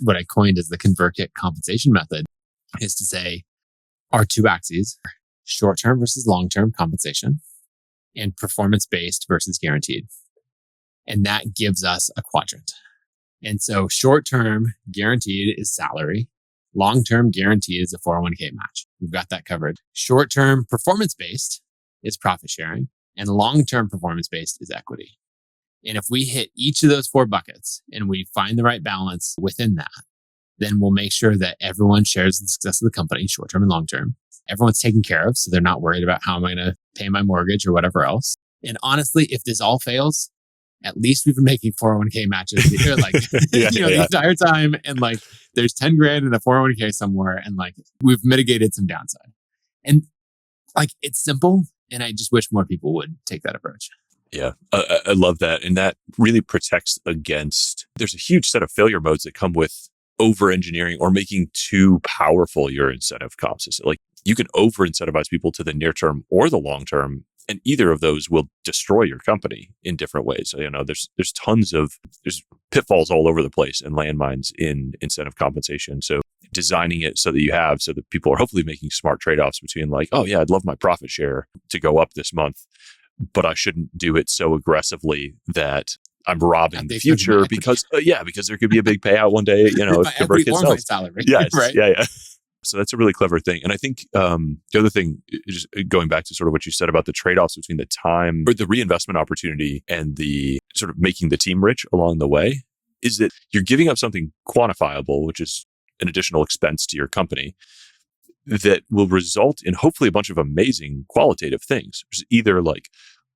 what I coined as the ConvertKit compensation method is to say our two axes, short-term versus long-term compensation and performance-based versus guaranteed. And that gives us a quadrant. And so short-term guaranteed is salary. Long-term guaranteed is a 401k match. We've got that covered. Short-term performance-based is profit sharing, and long-term performance-based is equity. And if we hit each of those 4 buckets and we find the right balance within that, then we'll make sure that everyone shares the success of the company, short-term and long-term. Everyone's taken care of, so they're not worried about how am I going to pay my mortgage or whatever else. And honestly, if this all fails, at least we've been making 401k matches the entire time. And like, there's 10 grand in a 401k somewhere. And like, we've mitigated some downside. And like, it's simple. And I just wish more people would take that approach. Yeah, I love that. And that really protects against, there's a huge set of failure modes that come with over-engineering or making too powerful your incentive comp system. Like you can over-incentivize people to the near term or the long term, and either of those will destroy your company in different ways. So, there's tons of, there's pitfalls all over the place and landmines in incentive compensation. So designing it so that people are hopefully making smart trade-offs between like, oh yeah, I'd love my profit share to go up this month, but I shouldn't do it so aggressively that I'm robbing the future because there could be a big payout one day, if ConvertKit sells. Salary, yes, right? Yeah. So that's a really clever thing. And I think the other thing, just going back to sort of what you said about the trade-offs between the time or the reinvestment opportunity and the sort of making the team rich along the way, is that you're giving up something quantifiable, which is an additional expense to your company, that will result in hopefully a bunch of amazing qualitative things, which is either like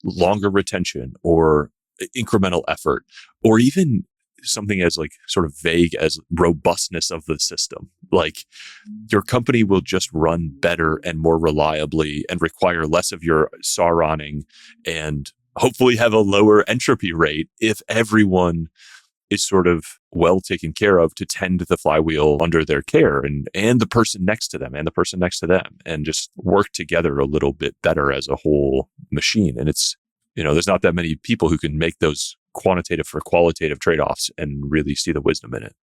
longer retention or incremental effort, or even something as like sort of vague as robustness of the system. Like your company will just run better and more reliably and require less of your Sauroning and hopefully have a lower entropy rate if everyone is sort of well taken care of to tend the flywheel under their care and the person next to them and just work together a little bit better as a whole machine. And it's, there's not that many people who can make those quantitative for qualitative trade-offs and really see the wisdom in it.